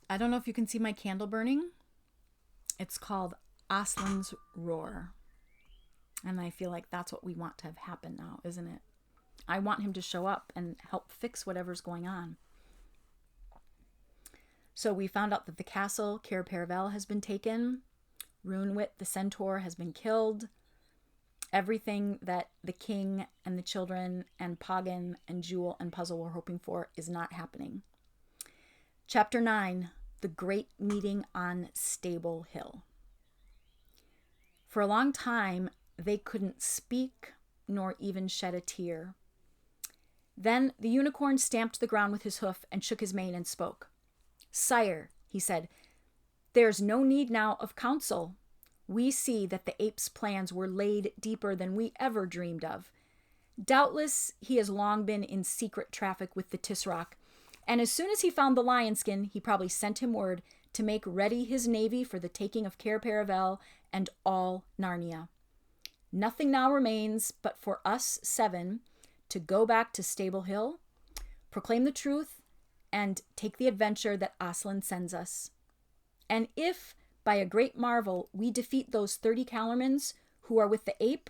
I don't know if you can see my candle burning. It's called Aslan's Roar. And I feel like that's what we want to have happen now, isn't it? I want him to show up and help fix whatever's going on. So we found out that the castle, Cair Paravel, has been taken. Runewit, the centaur, has been killed. Everything that the king and the children and Pagan and Jewel and Puzzle were hoping for is not happening. Chapter 9, The Great Meeting on Stable Hill. For a long time, they couldn't speak nor even shed a tear. Then the unicorn stamped the ground with his hoof and shook his mane and spoke. Sire, he said, there's no need now of counsel. We see that the ape's plans were laid deeper than we ever dreamed of. Doubtless, he has long been in secret traffic with the Tisroc, and as soon as he found the lion skin, he probably sent him word to make ready his navy for the taking of Cair Paravel and all Narnia. Nothing now remains but for us 7 to go back to Stable Hill, proclaim the truth, and take the adventure that Aslan sends us. And if, by a great marvel, we defeat those 30 Calormans who are with the ape,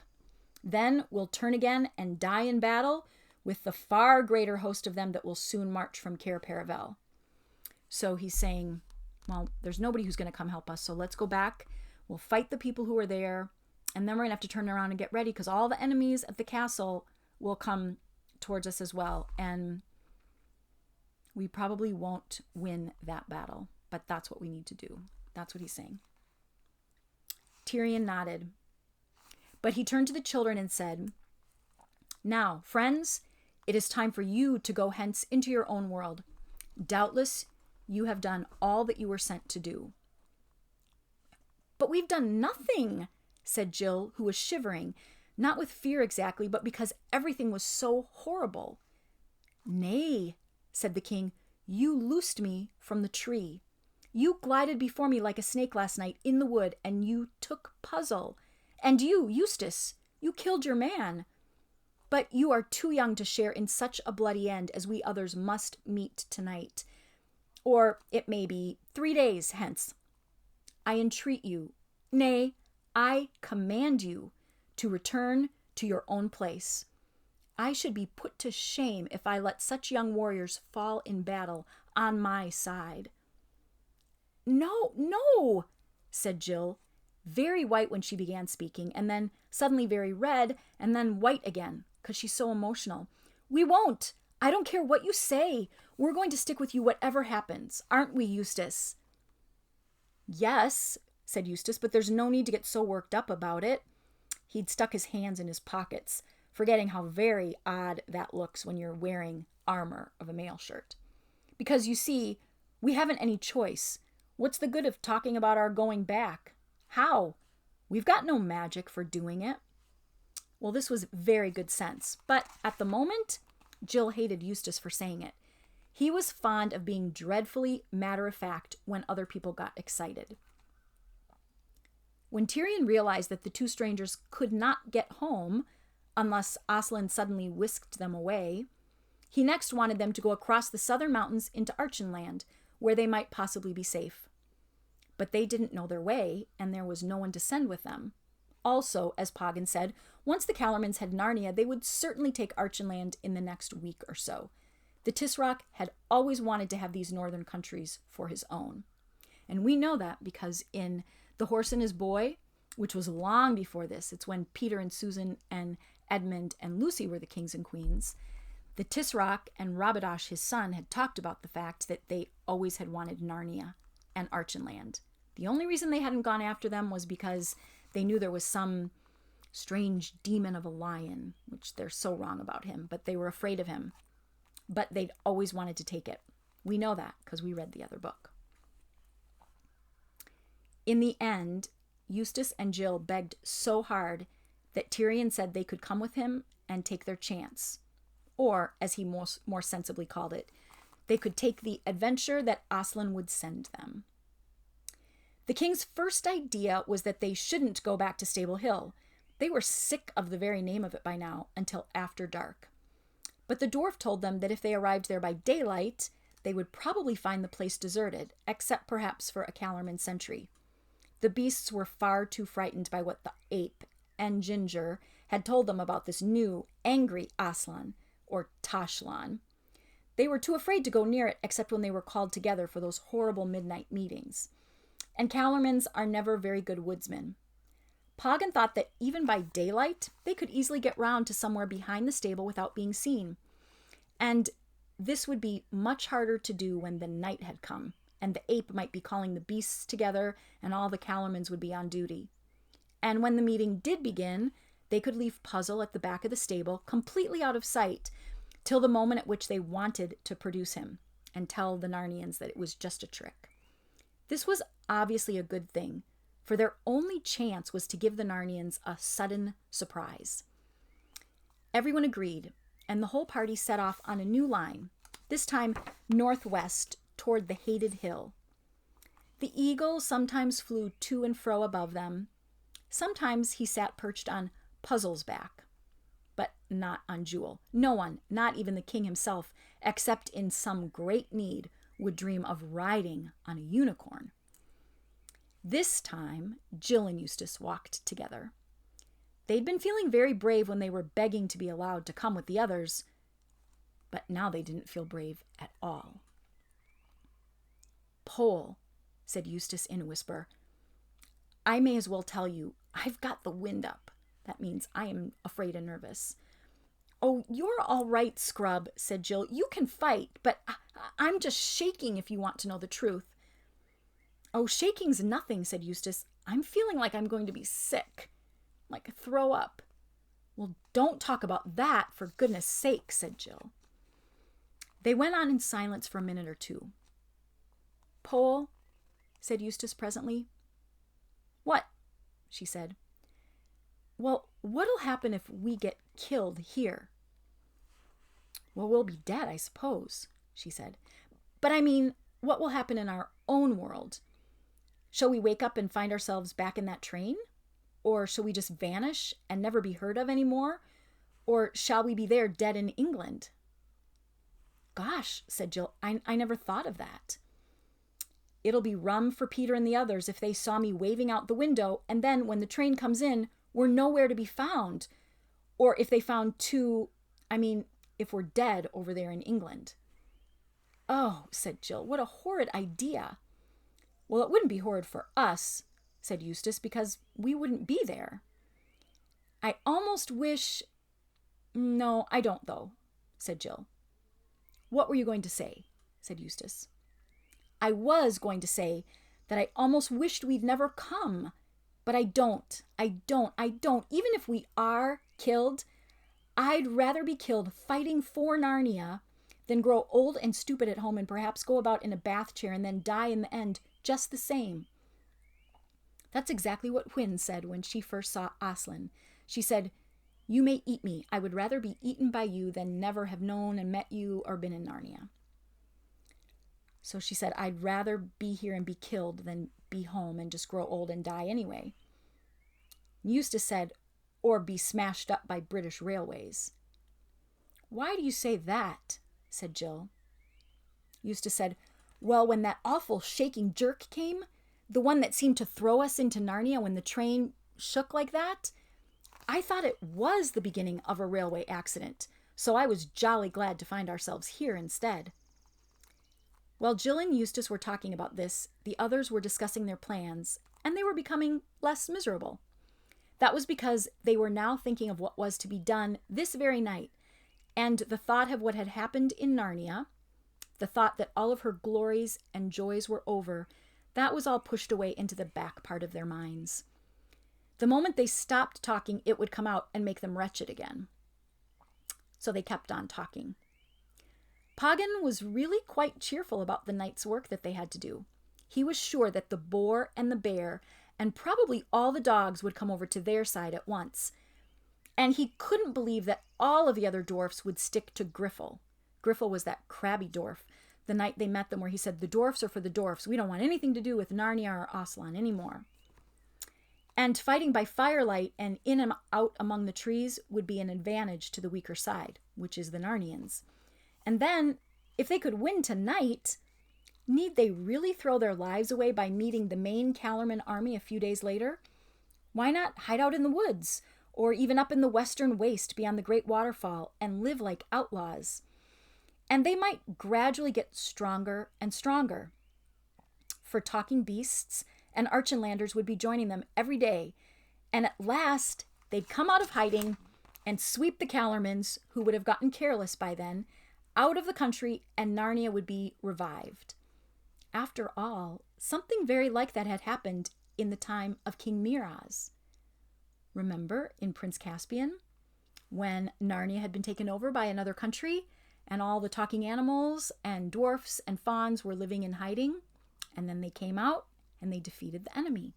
then we'll turn again and die in battle with the far greater host of them that will soon march from Cair Paravel. So he's saying, well, there's nobody who's going to come help us, so let's go back. We'll fight the people who are there, and then we're going to have to turn around and get ready because all the enemies at the castle will come towards us as well. And we probably won't win that battle, but that's what we need to do. That's what he's saying. Tyrion nodded, but he turned to the children and said, now, friends, it is time for you to go hence into your own world. Doubtless, you have done all that you were sent to do. But we've done nothing, said Jill, who was shivering, not with fear exactly, but because everything was so horrible. Nay, said the king, you loosed me from the tree. You glided before me like a snake last night in the wood, and you took Puzzle. And you, Eustace, you killed your man. But you are too young to share in such a bloody end as we others must meet tonight. Or it may be 3 days hence. I entreat you, nay, I command you to return to your own place. I should be put to shame if I let such young warriors fall in battle on my side. No, no, said Jill, very white when she began speaking, and then suddenly very red, and then white again, because she's so emotional. We won't. I don't care what you say. We're going to stick with you whatever happens. Aren't we, Eustace? Yes, said Eustace, but there's no need to get so worked up about it. He'd stuck his hands in his pockets, forgetting how very odd that looks when you're wearing armor of a mail shirt. Because, you see, we haven't any choice. What's the good of talking about our going back? How? We've got no magic for doing it. Well, this was very good sense, but at the moment, Jill hated Eustace for saying it. He was fond of being dreadfully matter-of-fact when other people got excited. When Tyrion realized that the 2 strangers could not get home unless Aslan suddenly whisked them away, he next wanted them to go across the southern mountains into Archenland, where they might possibly be safe. But they didn't know their way, and there was no one to send with them. Also, as Pagan said, once the Calormans had Narnia, they would certainly take Archenland in the next week or so. The Tisroc had always wanted to have these northern countries for his own. And we know that because in The Horse and His Boy, which was long before this, it's when Peter and Susan and Edmund and Lucy were the kings and queens, the Tisroc and Rabadosh, his son, had talked about the fact that they always had wanted Narnia and Archenland. The only reason they hadn't gone after them was because they knew there was some strange demon of a lion, which they're so wrong about him, but they were afraid of him. But they'd always wanted to take it. We know that because we read the other book. In the end, Eustace and Jill begged so hard that Tyrion said they could come with him and take their chance. Or, as he more sensibly called it, they could take the adventure that Aslan would send them. The king's first idea was that they shouldn't go back to Stable Hill. They were sick of the very name of it by now, until after dark. But the dwarf told them that if they arrived there by daylight, they would probably find the place deserted, except perhaps for a Calorman sentry. The beasts were far too frightened by what the ape and Ginger had told them about this new, angry Aslan, or Tashlan. They were too afraid to go near it except when they were called together for those horrible midnight meetings. And Calormans are never very good woodsmen. Pagan thought that even by daylight, they could easily get round to somewhere behind the stable without being seen. And this would be much harder to do when the night had come, and the ape might be calling the beasts together, and all the Calormans would be on duty. And when the meeting did begin, they could leave Puzzle at the back of the stable, completely out of sight, till the moment at which they wanted to produce him, and tell the Narnians that it was just a trick. This was obviously a good thing, for their only chance was to give the Narnians a sudden surprise. Everyone agreed, and the whole party set off on a new line, this time northwest toward the hated hill. The eagle sometimes flew to and fro above them. Sometimes he sat perched on Puzzle's back, but not on Jewel. No one, not even the king himself, except in some great need, would dream of riding on a unicorn. This time, Jill and Eustace walked together. They'd been feeling very brave when they were begging to be allowed to come with the others, but now they didn't feel brave at all. "Pole," said Eustace in a whisper, "I may as well tell you, I've got the wind up. That means I am afraid and nervous." "Oh, you're all right, Scrub," said Jill. "You can fight, but I'm just shaking if you want to know the truth." "Oh, shaking's nothing," said Eustace. "I'm feeling like I'm going to be sick, like throw up." "Well, don't talk about that, for goodness sake," said Jill. They went on in silence for a minute or two. "Pole," said Eustace presently. "What?" she said. "Well, what'll happen if we get killed here?" "Well, we'll be dead, I suppose," she said. "But I mean, what will happen in our own world? Shall we wake up and find ourselves back in that train? Or shall we just vanish and never be heard of anymore? Or shall we be there dead in England?" "Gosh," said Jill, I never thought of that." "It'll be rum for Peter and the others if they saw me waving out the window, and then when the train comes in, we're nowhere to be found. Or if they found if we're dead over there in England." "Oh," said Jill, "what a horrid idea." "Well, it wouldn't be horrid for us," said Eustace, "because we wouldn't be there." "I almost wish—" "No, I don't, though," said Jill. "What were you going to say?" said Eustace. "I was going to say that I almost wished we'd never come. But I don't. Even if we are killed, I'd rather be killed fighting for Narnia than grow old and stupid at home and perhaps go about in a bath chair and then die in the end just the same." That's exactly what Hwyn said when she first saw Aslan. She said, "You may eat me. I would rather be eaten by you than never have known and met you or been in Narnia." So she said, "I'd rather be here and be killed than be home and just grow old and die anyway." Eustace said, "Or be smashed up by British railways." "Why do you say that?" said Jill. Eustace said, "Well, when that awful shaking jerk came, the one that seemed to throw us into Narnia when the train shook like that, I thought it was the beginning of a railway accident, so I was jolly glad to find ourselves here instead." While Jill and Eustace were talking about this, the others were discussing their plans, and they were becoming less miserable. That was because they were now thinking of what was to be done this very night, and the thought of what had happened in Narnia, the thought that all of her glories and joys were over, that was all pushed away into the back part of their minds. The moment they stopped talking, it would come out and make them wretched again. So they kept on talking. Pagan was really quite cheerful about the night's work that they had to do. He was sure that the boar and the bear and probably all the dogs would come over to their side at once. And he couldn't believe that all of the other dwarfs would stick to Griffle. Griffle was that crabby dwarf. The night they met them where he said, "The dwarfs are for the dwarfs. We don't want anything to do with Narnia or Aslan anymore." And fighting by firelight and in and out among the trees would be an advantage to the weaker side, which is the Narnians. And then if they could win tonight, need they really throw their lives away by meeting the main Calorman army a few days later? Why not hide out in the woods, or even up in the western waste beyond the great waterfall, and live like outlaws? And they might gradually get stronger and stronger. For talking beasts and Archenlanders would be joining them every day, and at last they'd come out of hiding and sweep the Calormans, who would have gotten careless by then, out of the country, and Narnia would be revived. After all, something very like that had happened in the time of King Miraz. Remember in Prince Caspian, when Narnia had been taken over by another country, and all the talking animals and dwarfs and fauns were living in hiding, and then they came out and they defeated the enemy.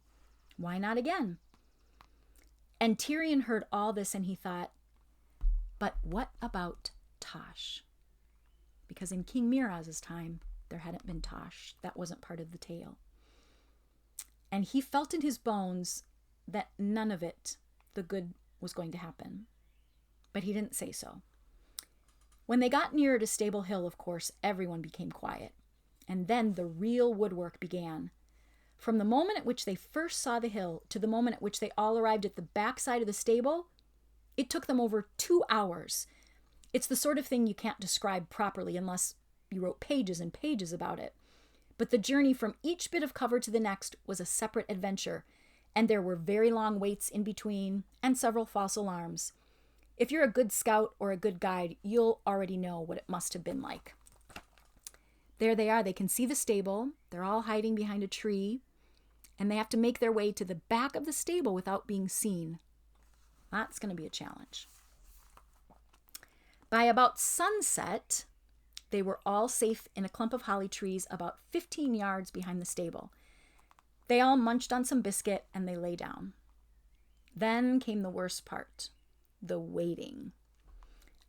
Why not again? And Tyrion heard all this and he thought, but what about Tosh? Because in King Miraz's time, there hadn't been Tosh. That wasn't part of the tale. And he felt in his bones that none of it, the good, was going to happen. But he didn't say so. When they got nearer to Stable Hill, of course, everyone became quiet. And then the real woodwork began. From the moment at which they first saw the hill to the moment at which they all arrived at the backside of the stable, it took them over 2 hours. It's the sort of thing you can't describe properly unless you wrote pages and pages about it. But the journey from each bit of cover to the next was a separate adventure, and there were very long waits in between and several false alarms. If you're a good scout or a good guide, you'll already know what it must have been like. There they are. They can see the stable. They're all hiding behind a tree, and they have to make their way to the back of the stable without being seen. That's going to be a challenge. By about sunset, they were all safe in a clump of holly trees about 15 yards behind the stable. They all munched on some biscuit and they lay down. Then came the worst part, the waiting.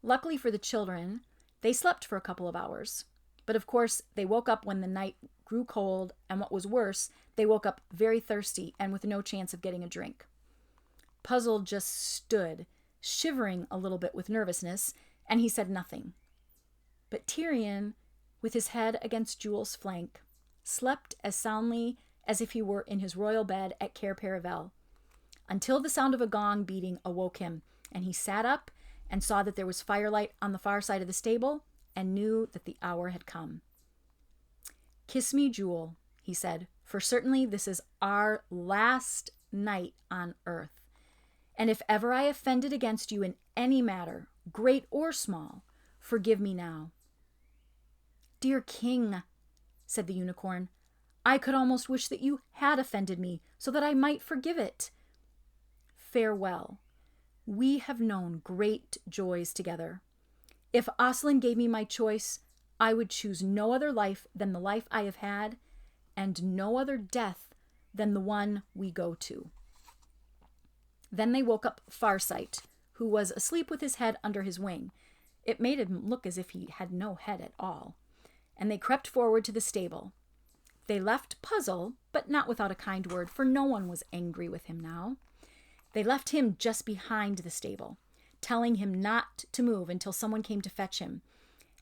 Luckily for the children, they slept for a couple of hours. But of course, they woke up when the night grew cold, and what was worse, they woke up very thirsty and with no chance of getting a drink. Puzzle just stood, shivering a little bit with nervousness, and he said nothing. But Tyrion, with his head against Jewel's flank, slept as soundly as if he were in his royal bed at Cair Paravel, until the sound of a gong beating awoke him, and he sat up and saw that there was firelight on the far side of the stable, and knew that the hour had come. "Kiss me, Jewel," he said, "for certainly this is our last night on earth. And if ever I offended against you in any matter, great or small, forgive me now." "Dear king," said the unicorn, "I could almost wish that you had offended me, so that I might forgive it. Farewell. We have known great joys together. If Aslan gave me my choice, I would choose no other life than the life I have had, and no other death than the one we go to." Then they woke up Farsight, who was asleep with his head under his wing. It made him look as if he had no head at all. And they crept forward to the stable. They left Puzzle, but not without a kind word, for no one was angry with him now. They left him just behind the stable, telling him not to move until someone came to fetch him,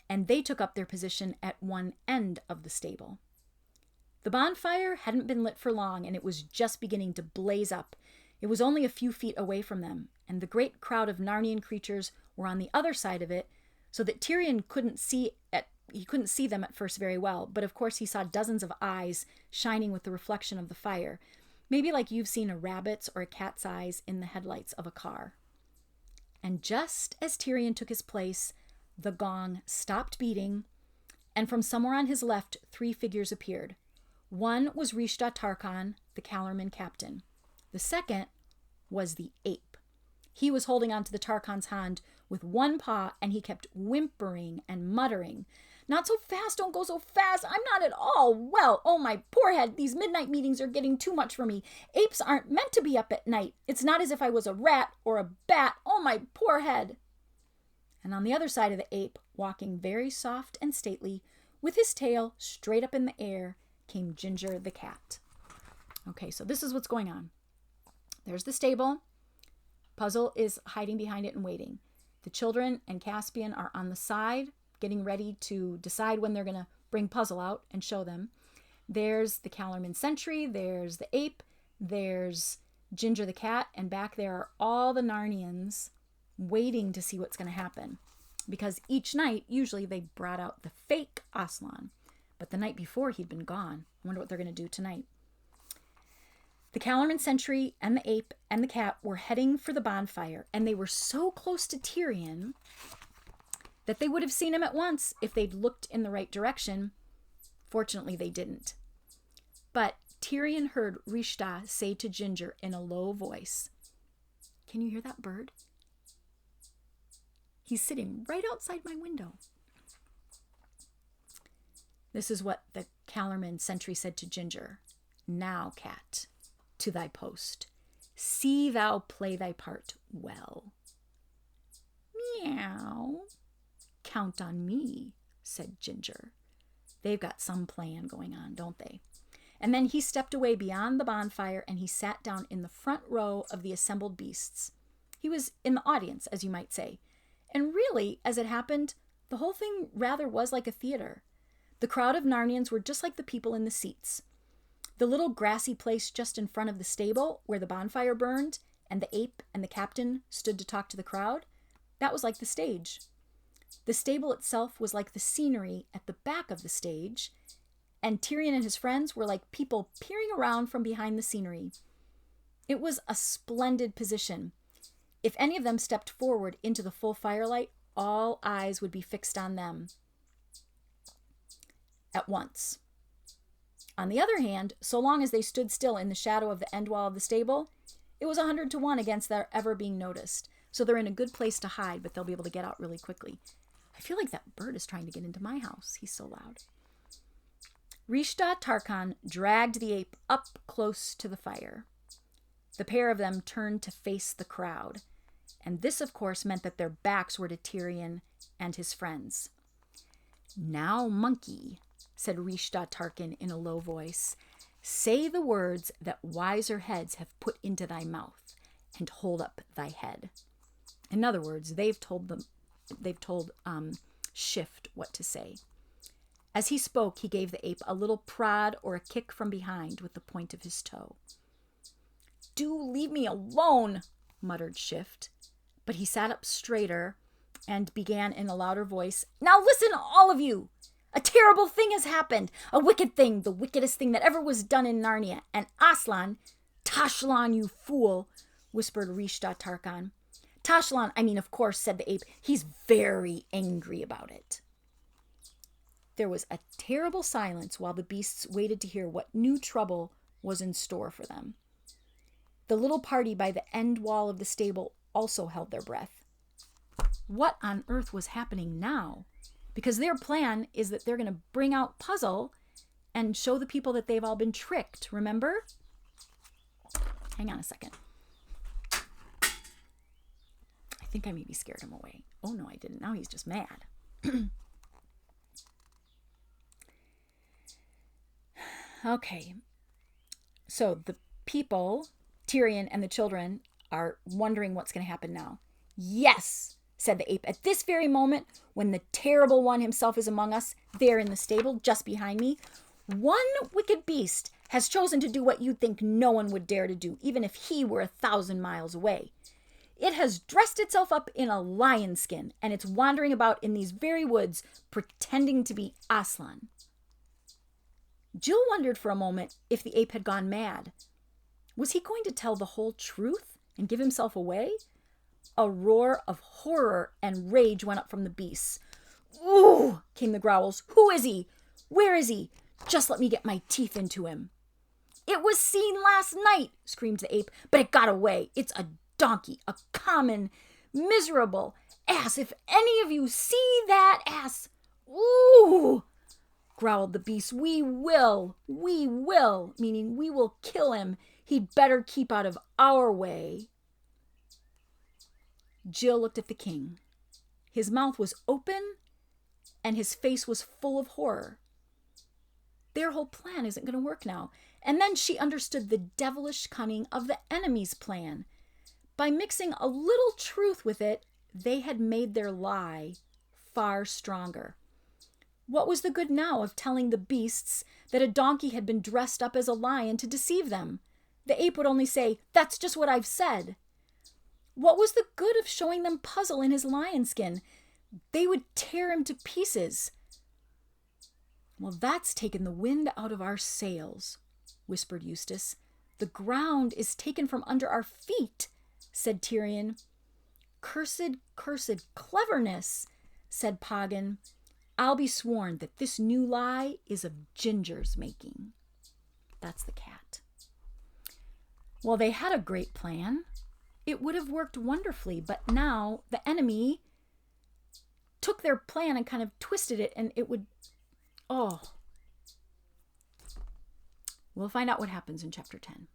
and they took up their position at one end of the stable. The bonfire hadn't been lit for long, and it was just beginning to blaze up. It was only a few feet away from them, and the great crowd of Narnian creatures were on the other side of it, so that Tyrion couldn't see them at first very well, but of course he saw dozens of eyes shining with the reflection of the fire, maybe like you've seen a rabbit's or a cat's eyes in the headlights of a car. And just as Tyrion took his place, the gong stopped beating, and from somewhere on his left, 3 figures appeared. One was Rishta Tarkan, the Calorman captain. The second was the ape. He was holding onto the Tarkan's hand with one paw, and he kept whimpering and muttering, "Not so fast, don't go so fast, I'm not at all well. Oh, my poor head, these midnight meetings are getting too much for me. Apes aren't meant to be up at night. It's not as if I was a rat or a bat. Oh, my poor head." And on the other side of the ape, walking very soft and stately, with his tail straight up in the air, came Ginger the cat. Okay, so this is what's going on. There's the stable. Puzzle is hiding behind it and waiting. The children and Caspian are on the side, getting ready to decide when they're going to bring Puzzle out and show them. There's the Calorman sentry, there's the ape, there's Ginger the cat, and back there are all the Narnians waiting to see what's going to happen. Because each night, usually they brought out the fake Aslan. But the night before, he'd been gone. I wonder what they're going to do tonight. The Calorman sentry and the ape and the cat were heading for the bonfire, and they were so close to Tyrion that they would have seen him at once if they'd looked in the right direction. Fortunately, they didn't. But Tyrion heard Rishta say to Ginger in a low voice, "Can you hear that bird? He's sitting right outside my window." This is what the Calorman sentry said to Ginger. "Now, cat, to thy post. See thou play thy part well." "Meow. Count on me," said Ginger. They've got some plan going on, don't they? And then he stepped away beyond the bonfire and he sat down in the front row of the assembled beasts. He was in the audience, as you might say. And really, as it happened, the whole thing rather was like a theater. The crowd of Narnians were just like the people in the seats. The little grassy place just in front of the stable where the bonfire burned and the ape and the captain stood to talk to the crowd, that was like the stage. The stable itself was like the scenery at the back of the stage, and Tyrion and his friends were like people peering around from behind the scenery. It was a splendid position. If any of them stepped forward into the full firelight, all eyes would be fixed on them at once. On the other hand, so long as they stood still in the shadow of the end wall of the stable, it was 100 to 1 against their ever being noticed. So they're in a good place to hide, but they'll be able to get out really quickly. I feel like that bird is trying to get into my house. He's so loud. Rishta Tarkan dragged the ape up close to the fire. The pair of them turned to face the crowd, and this, of course, meant that their backs were to Tyrion and his friends. "Now, monkey," said Rishta Tarkan in a low voice, "say the words that wiser heads have put into thy mouth, and hold up thy head." In other words, they've told Shift what to say. As he spoke, he gave the ape a little prod or a kick from behind with the point of his toe. "Do leave me alone," muttered Shift. But he sat up straighter and began in a louder voice, "Now listen, all of you. A terrible thing has happened. A wicked thing, the wickedest thing that ever was done in Narnia. And Aslan," "Tashlan, you fool," whispered Rishta Tarkan. "Tashlan, I mean, of course," said the ape. "He's very angry about it." There was a terrible silence while the beasts waited to hear what new trouble was in store for them. The little party by the end wall of the stable also held their breath. What on earth was happening now? Because their plan is that they're going to bring out Puzzle and show the people that they've all been tricked, remember? Hang on a second. I think I maybe scared him away. Oh no, I didn't. Now he's just mad. Okay. So the people, Tyrion and the children, are wondering what's going to happen now. "Yes," said the ape. "At this very moment, when the terrible one himself is among us, there in the stable, just behind me, one wicked beast has chosen to do what you'd think no one would dare to do, even if he were 1,000 miles away. It has dressed itself up in a lion skin, and it's wandering about in these very woods, pretending to be Aslan." Jill wondered for a moment if the ape had gone mad. Was he going to tell the whole truth and give himself away? A roar of horror and rage went up from the beasts. "Ooh!" came the growls. "Who is he? Where is he? Just let me get my teeth into him." "It was seen last night," screamed the ape, "but it got away. It's a donkey, a common, miserable ass. If any of you see that ass..." "Ooh!" growled the beast. We will, meaning we will kill him. He'd better keep out of our way." Jill looked at the king. His mouth was open and his face was full of horror. Their whole plan isn't going to work now. And then she understood the devilish cunning of the enemy's plan. By mixing a little truth with it, they had made their lie far stronger. What was the good now of telling the beasts that a donkey had been dressed up as a lion to deceive them? The ape would only say, "That's just what I've said." What was the good of showing them Puzzle in his lion skin? They would tear him to pieces. "Well, that's taken the wind out of our sails," whispered Eustace. "The ground is taken from under our feet," said Tyrion. "Cursed, cursed cleverness," said Pagan. "I'll be sworn that this new lie is of Ginger's making." That's the cat. Well, they had a great plan. It would have worked wonderfully, but now the enemy took their plan and kind of twisted it, and it would... Oh. We'll find out what happens in chapter 10.